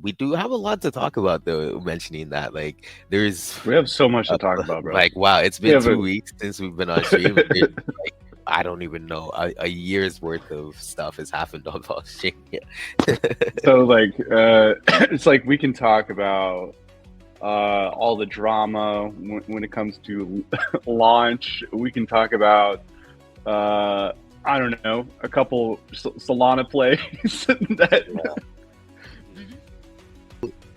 We do have a lot to talk about though, mentioning that. Like there's We have so much uh, to talk about, bro. like wow, it's We been have a 2 weeks since we've been on stream. And there's like I don't even know, a year's worth of stuff has happened on Pulsechain. Yeah. so like it's like we can talk about all the drama when it comes to launch. We can talk about I don't know, a couple Solana plays that.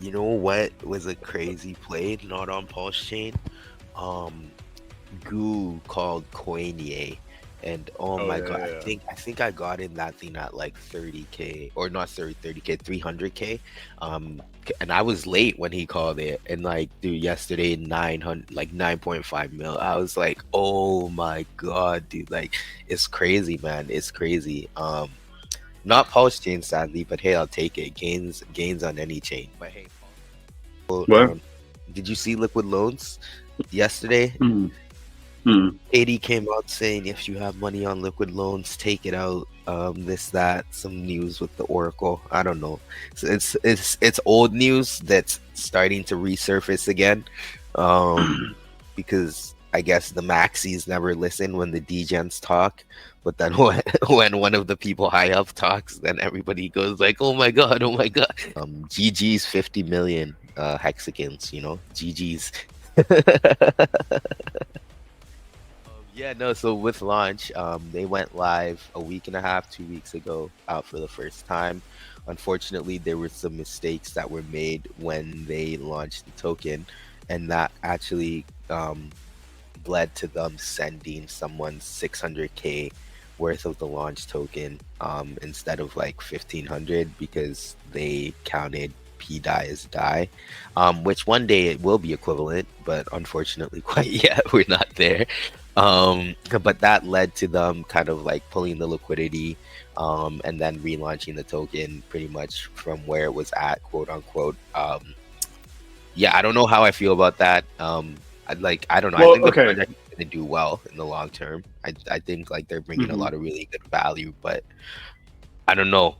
You know what was a crazy play not on Pulsechain? Um, Goo called Coinier, and oh Oh my yeah, god, yeah. I think I got in that thing at like 30K, or not 30K, 300K. And I was late when he called it, and like dude, yesterday 900, like 9.5 mil. I was like, oh my god, dude, like it's crazy, man, it's crazy. Not Pulse chain sadly, but hey, I'll take it. Gains on any chain. But hey, What? did you see Liquid Loans yesterday? Mm. Mm. 80 came out saying if you have money on liquid loans, take it out. This, that, some news with the Oracle. I don't know. So it's old news that's starting to resurface again. Because I guess the maxis never listen when the degens talk. But then when one of the people high up talks, then everybody goes like, "Oh my god, oh my god." GG's 50 million hexagons, GG's. Yeah, no. So with launch, they went live a week and a half, 2 weeks ago, out for the first time. Unfortunately, there were some mistakes that were made when they launched the token, and that actually led to them sending someone 600K worth of the launch token instead of like 1500 because they counted PDAI as die, which one day it will be equivalent, but unfortunately, quite yet we're not there. But that led to them kind of like pulling the liquidity and then relaunching the token pretty much from where it was at, quote unquote. Yeah, I don't know how I feel about that. I don't know. I Well, think the okay. project is going to do well in the long term. I think like they're bringing a Hmm. lot of really good value, but I don't know.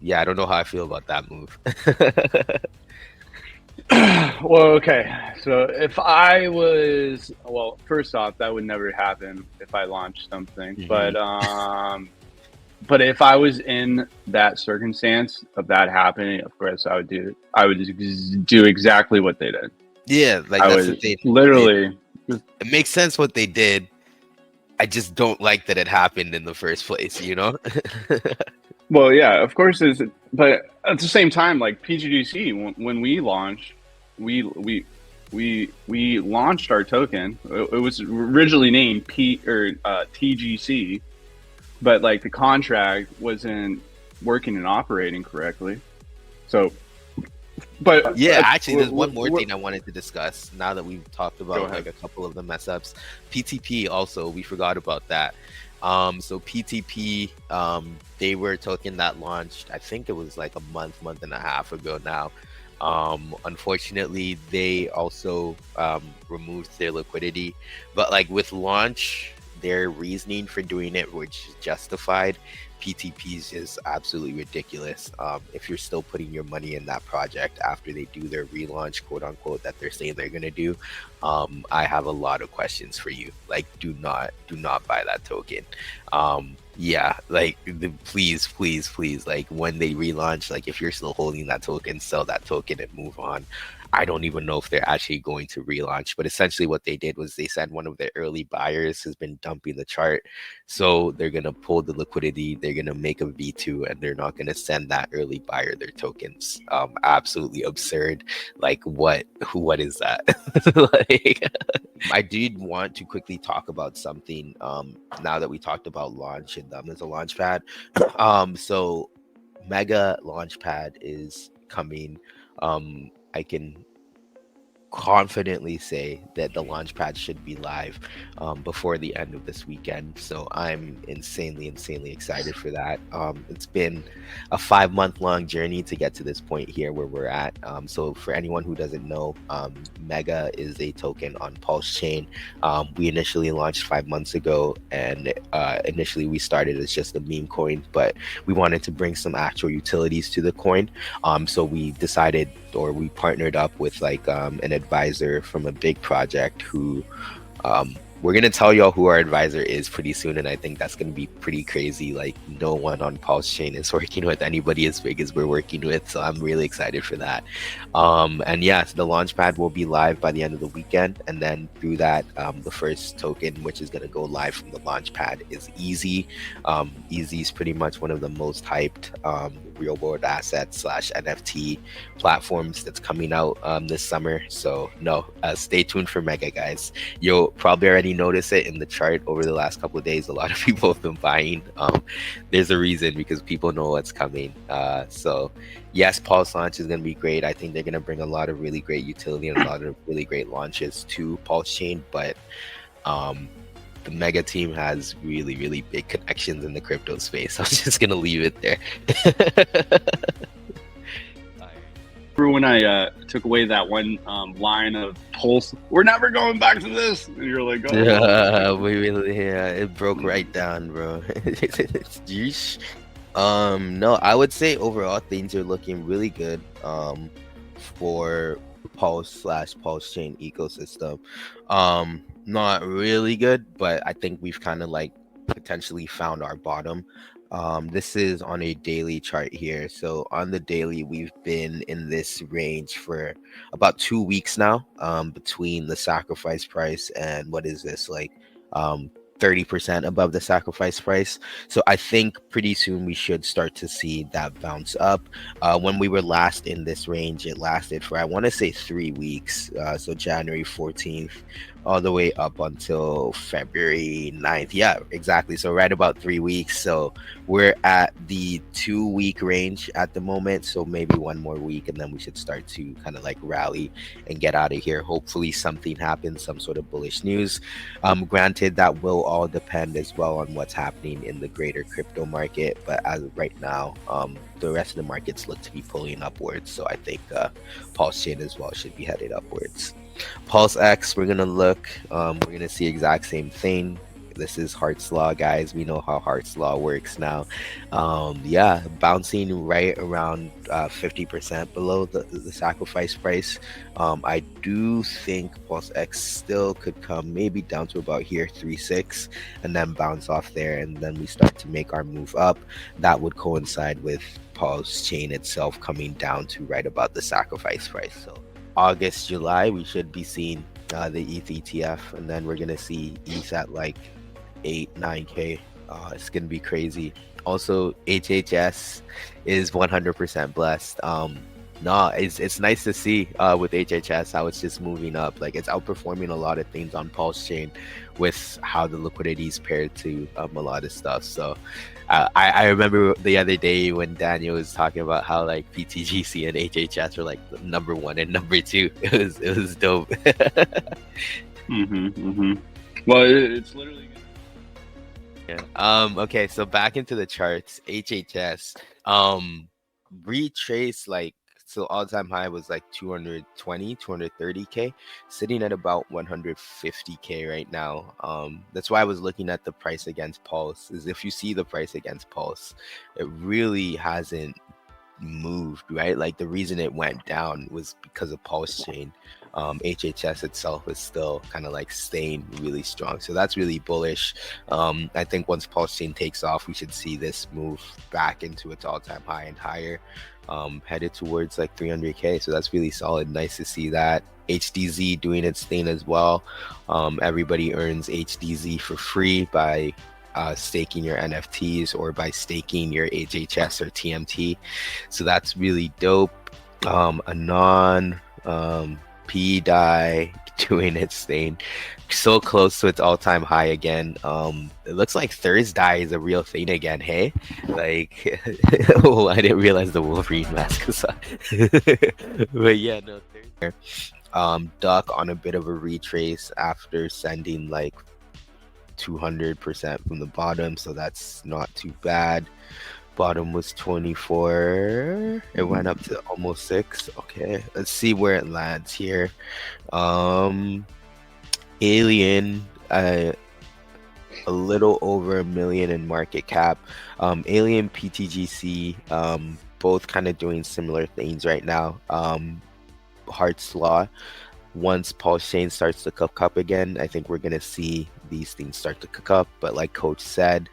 Yeah, I don't know how I feel about that move. Well, okay. So if I was, well, first off, that would never happen if I launched something. Hmm. But if I was in that circumstance of that happening, of course I would do. I would just do exactly what they did. Yeah, like I that's the would thing. It, literally. it makes sense what they did. I just don't like that it happened in the first place, you know? Well, yeah, of course. Is but at the same time, like PGDC, when we launched, we we we launched our token. It was originally named P or TGC, but like the contract wasn't working and operating correctly. So, Yeah, actually, there's one more thing I wanted to discuss now that we've talked go about like ahead. a couple of the mess ups. PTP also, we forgot about that. So PTP, they were a token that launched, I think it was like a month and a half ago now. Unfortunately, they also removed their liquidity, but like with launch, their reasoning for doing it, which is justified. PTPs is absolutely ridiculous. If you're still putting your money in that project after they do their relaunch, quote unquote, that they're saying they're gonna do, I have a lot of questions for you. Like, do not buy that token. Yeah, like please, like when they relaunch, like if you're still holding that token, sell that token and move on. I don't even know if they're actually going to relaunch, but essentially what they did was they said one of their early buyers has been dumping the chart, so they're gonna pull the liquidity, they're gonna make a V2, and they're not gonna send that early buyer their tokens. Absolutely absurd. Like what is that? Like I did want to quickly talk about something now that we talked about launch and them as a launch pad. So Mega Launchpad is coming. I can confidently say that the Launchpad should be live before the end of this weekend. So I'm insanely excited for that. It's been a 5-month long journey to get to this point here where we're at. So for anyone who doesn't know, Mega is a token on Pulsechain. We initially launched 5 months ago, and initially we started as just a meme coin, but we wanted to bring some actual utilities to the coin. So we decided, or we partnered up with like an advisor from a big project who we're gonna tell y'all who our advisor is pretty soon, and I think that's gonna be pretty crazy. Like, no one on Pulsechain is working with anybody as big as we're working with, so I'm really excited for that. And yes, the Launchpad will be live by the end of the weekend, and then through that, the first token, which is gonna go live from the Launchpad, is Easy. Easy is pretty much one of the most hyped real world assets / NFT platforms that's coming out this summer. So no, stay tuned for Mega, guys. You'll probably already notice it in the chart over the last couple of days. A lot of people have been buying. There's a reason, because people know what's coming. So yes, Pulse launch is going to be great. I think they're going to bring a lot of really great utility and a lot of really great launches to Pulsechain, but the Mega team has really big connections in the crypto space. I'm just gonna leave it there. When I took away that one line of Pulse, we're never going back to this, and you're like, oh, it broke right down, bro. Yeesh. No, I would say overall things are looking really good for Pulse / Pulsechain ecosystem. Not really good, but I think we've kind of like potentially found our bottom. This is on a daily chart here. So on the daily, we've been in this range for about 2 weeks now, between the sacrifice price and what is this, like 30% above the sacrifice price. So I think pretty soon we should start to see that bounce up. When we were last in this range, it lasted for, I want to say, 3 weeks. So January 14th all the way up until February 9th. Yeah, exactly. So right about 3 weeks. So we're at the 2-week range at the moment. So maybe one more week and then we should start to kind of like rally and get out of here. Hopefully something happens, some sort of bullish news. Granted, that will all depend as well on what's happening in the greater crypto market. But as of right now, the rest of the markets look to be pulling upwards. So I think Pulsechain as well should be headed upwards. PulseX, we're gonna look, we're gonna see exact same thing. This is Hart's Law, guys. We know how Hart's Law works now. Yeah, bouncing right around 50% below the sacrifice price. I do think PulseX still could come maybe down to about here, 3.6, and then bounce off there, and then we start to make our move up. That would coincide with Pulsechain itself coming down to right about the sacrifice price. So August, July, we should be seeing the ETH ETF, and then we're gonna see ETH at like 8-9K. It's gonna be crazy. Also, HHS is 100% blessed. No, it's nice to see with HHS how it's just moving up. Like, it's outperforming a lot of things on Pulsechain with how the liquidity is paired to a lot of stuff. So I remember the other day when Daniel was talking about how like PTGC and HHS were like number 1 and number 2. It was dope. Well, it's literally. Yeah. Okay, so back into the charts. HHS retrace, like, so all-time high was like 230K, sitting at about 150K right now. That's why I was looking at the price against Pulse. Is if you see the price against Pulse, it really hasn't moved, right? Like, the reason it went down was because of Pulsechain. HHS itself is still kind of like staying really strong, so that's really bullish. I think once Pulsechain takes off, we should see this move back into its all-time high and higher, headed towards like 300K. So that's really solid. Nice to see that. HDZ doing its thing as well. Everybody earns HDZ for free by staking your NFTs or by staking your HHS or TMT. So that's really dope. Anon, PDAI doing its thing, so close to its all-time high again. It looks like Thursday is a real thing again. Hey, like, oh, I didn't realize the Wolverine mask was on. But yeah, no, Duck on a bit of a retrace after sending like 200% from the bottom, so that's not too bad. Bottom was 24. It went up to almost 6. Okay, let's see where it lands here. Alien, a little over 1 million in market cap. Alien, PTGC, both kind of doing similar things right now. Heart's Law, once Pulsechain starts to cook up again, I think we're gonna see these things start to cook up. But like Coach said,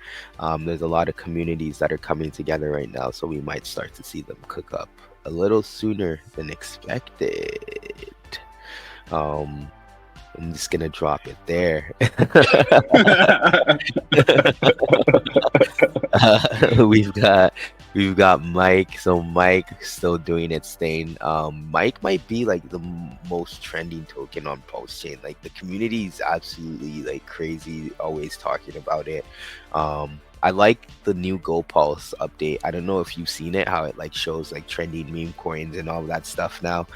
there's a lot of communities that are coming together right now, so we might start to see them cook up a little sooner than expected. I'm just gonna drop it there. We've got Mike. So Mike still doing its thing. Mike might be like the most trending token on Pulsechain. Like the community is absolutely like crazy, always talking about it. I like the new Go Pulse update. I don't know if you've seen it, how it like shows like trending meme coins and all that stuff now.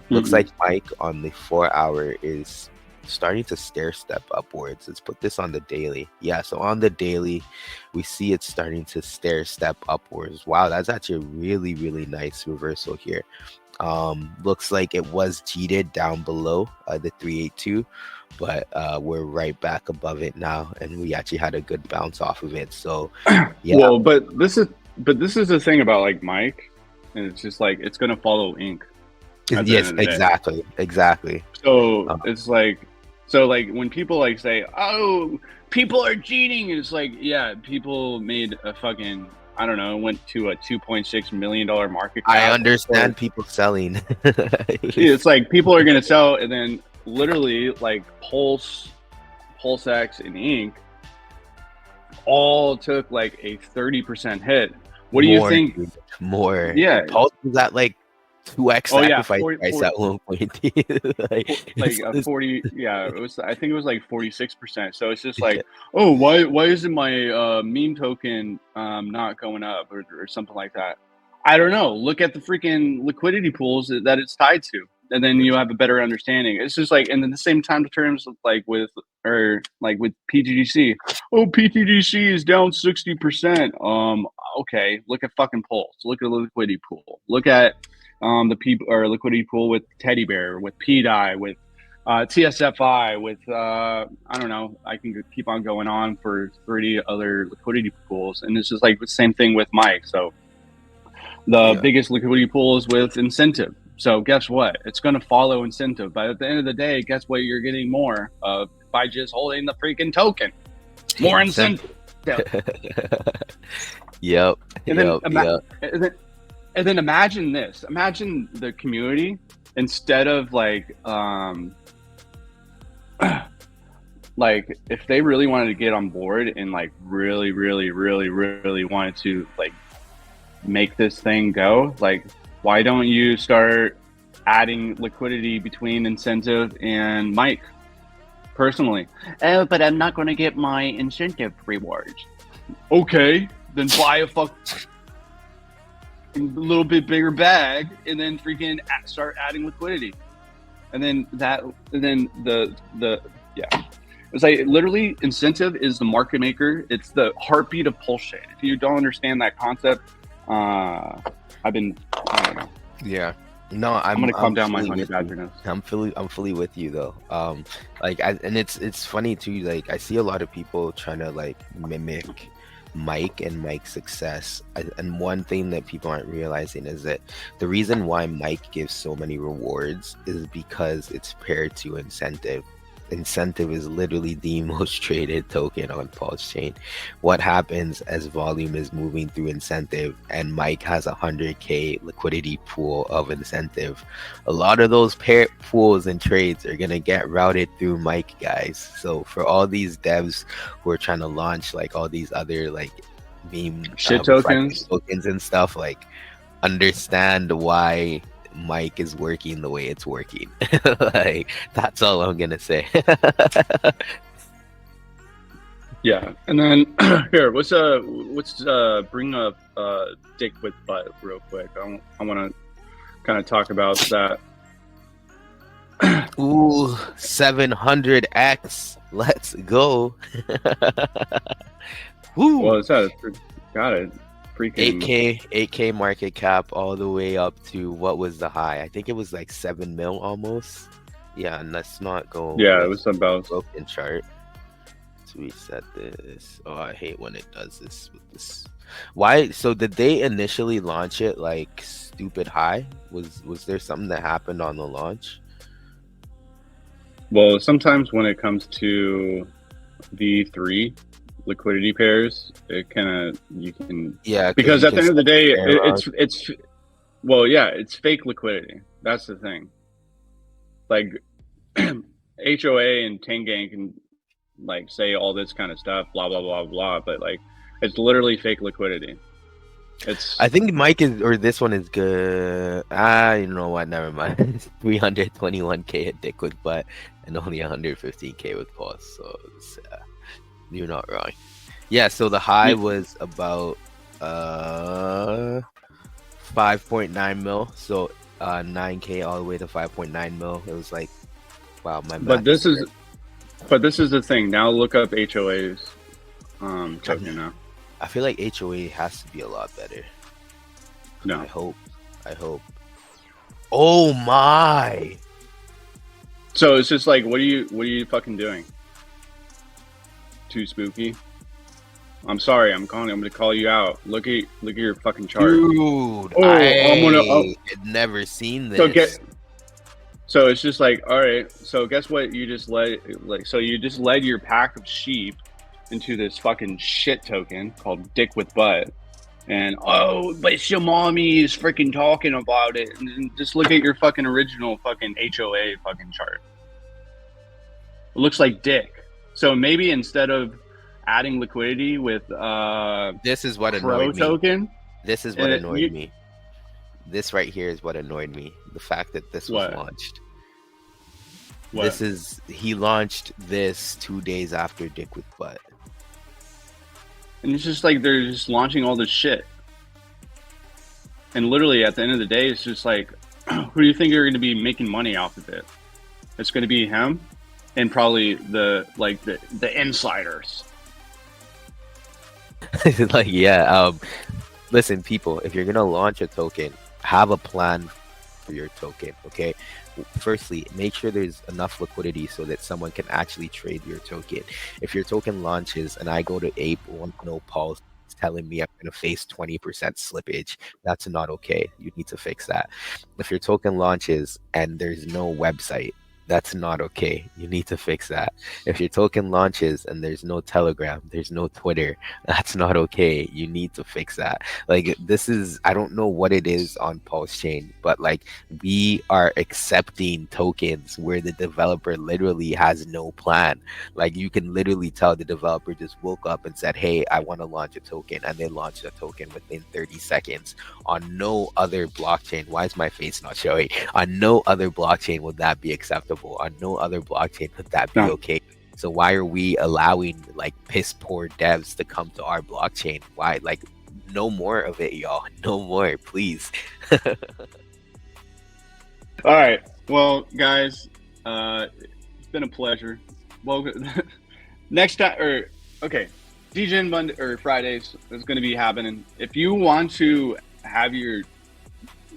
Looks like Mike on the 4-hour is starting to stair step upwards. Let's put this on the daily. Yeah, so on the daily, we see it's starting to stair step upwards. Wow, that's actually a really, really nice reversal here. Looks like it was cheated down below the 382, but we're right back above it now, and we actually had a good bounce off of it. So yeah. Well, but this is the thing about like Mike, and it's just like it's gonna follow ink. Yes, exactly. So it's like, so like when people like say, "Oh, people are cheating," it's like, yeah, people made a fucking, I don't know, went to a $2.6 million market cap. I understand people selling. It's like people are gonna sell, and then literally like Pulsex, and Ink all took like a 30% hit. What do you think? Dude, more. Yeah. Pulse was at like 2x sacrifice 40, price 40, at one point. like a 40, yeah, it was, I think it was like 46%. So it's just like, oh, why isn't my meme token not going up or something like that? I don't know. Look at the freaking liquidity pools that it's tied to, and then you have a better understanding. It's just like, and then the same time terms like with PTGC. Oh, PTGC is down 60%. Okay, look at fucking Pulse. Look at the liquidity pool. Look at the people or liquidity pool with Teddy Bear, with PDAI, with TSFI, with I don't know. I can keep on going on for 30 other liquidity pools, and this is like the same thing with Mike. So the biggest liquidity pool is with incentive. So guess what? It's going to follow incentive. But at the end of the day, guess what? You're getting more by just holding the freaking token. More incentive. Yep. And then imagine this. Imagine the community, instead of like if they really wanted to get on board and like really wanted to like make this thing go, like why don't you start adding liquidity between incentive and Mike personally? Oh, but I'm not going to get my incentive rewards. Okay, then buy a little bit bigger bag and then freaking start adding liquidity. And then it's like literally incentive is the market maker. It's the heartbeat of Pulsechain. If you don't understand that concept, I don't know. Yeah. No, I'm gonna calm down my honey badgerness. I'm fully with you though. And it's funny too. Like I see a lot of people trying to like mimic Mike and Mike's success, and one thing that people aren't realizing is that the reason why Mike gives so many rewards is because it's paired to incentive. Incentive is literally the most traded token on Pulsechain. What happens as volume is moving through incentive, and Mike has 100k liquidity pool of incentive, a lot of those pair pools and trades are gonna get routed through Mike, guys. So for all these devs who are trying to launch like all these other like meme shit tokens and stuff, like understand why Mike is working the way it's working. Like that's all I'm gonna say. Yeah, and then here, let's bring up Dickwifbutt real quick. I want to kind of talk about that. Ooh, 700x. Let's go. Well, Woo. it's at got it. Freaking 8K market cap all the way up to what was the high? I think it was like 7 mil almost. Yeah, and let's not go. yeah, it Let's was about. broken chart. Let's reset this. Oh, I hate when it does this with this. Why? So did they initially launch it like stupid high? Was there something that happened on the launch? Well, sometimes when it comes to V3 liquidity pairs, it kind of you can because you at can the end of set the day, pair wrong. it's well, yeah, it's fake liquidity. That's the thing. Like HOA and Degen can like say all this kind of stuff, blah blah blah blah, but like it's literally fake liquidity. It's I think Mike is or this one is good. You know what? Never mind. 321K at Dickwifbutt and only 115K with Pulse. So you're not wrong. Yeah. So the high was about 5.9 mil. So 9K all the way to 5.9 mil. It was like, wow, my math. But this is the thing. Now look up HOA's token now. I feel like HOA has to be a lot better. No. I hope. Oh my. So it's just like, what are you fucking doing? Too spooky. I'm sorry. I'm gonna call you out. Look at your fucking chart, dude. I had never seen this. So it's just like, all right. So guess what? You just led your pack of sheep into this fucking shit token called Dickwifbutt. And but your mommy is freaking talking about it. And just look at your fucking original fucking HOA fucking chart. It looks like dick. So maybe instead of adding liquidity with this is what annoyed me. Token. This is what annoyed me. This right here is what annoyed me. The fact that this was launched. What? He launched this 2 days after Dickwifbutt. And it's just like they're just launching all this shit. And literally at the end of the day, it's just like, who do you think are going to be making money off of it? It's going to be him and probably the insiders. Like, yeah. Listen, people, if you're going to launch a token, have a plan for your token, okay? Firstly, make sure there's enough liquidity so that someone can actually trade your token. If your token launches and I go to Ape, want to know Pulse telling me I'm going to face 20% slippage, that's not okay. You need to fix that. If your token launches and there's no website, that's not okay. You need to fix that. If your token launches and there's no Telegram, there's no Twitter, that's not okay. You need to fix that. Like, this is, I don't know what it is on Pulsechain, but like, we are accepting tokens where the developer literally has no plan. Like, you can literally tell the developer just woke up and said, hey, I want to launch a token, and they launched a token within 30 seconds. On no other blockchain, why is my face not showing? On no other blockchain would that be acceptable. On no other blockchain would that be okay. So why are we allowing like piss poor devs to come to our blockchain? Why? Like, no more of it, y'all. No more, please. All right. Well, guys, it's been a pleasure. Well, next time, Degen Monday or Fridays is going to be happening. If you want to have your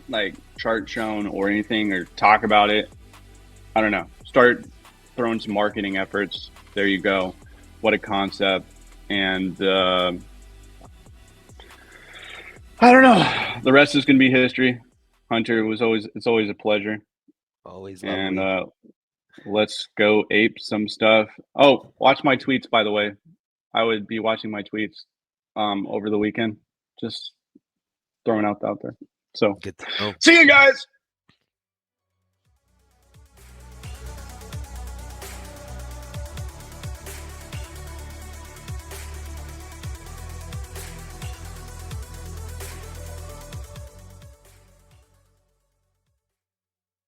like chart shown or anything or talk about it, I don't know, start throwing some marketing efforts. There you go. What a concept. And I don't know. The rest is going to be history. Hunter, it's always a pleasure. Always lovely. And let's go ape some stuff. Oh, watch my tweets, by the way. I would be watching my tweets over the weekend. Just throwing out there. So good to know. See you guys.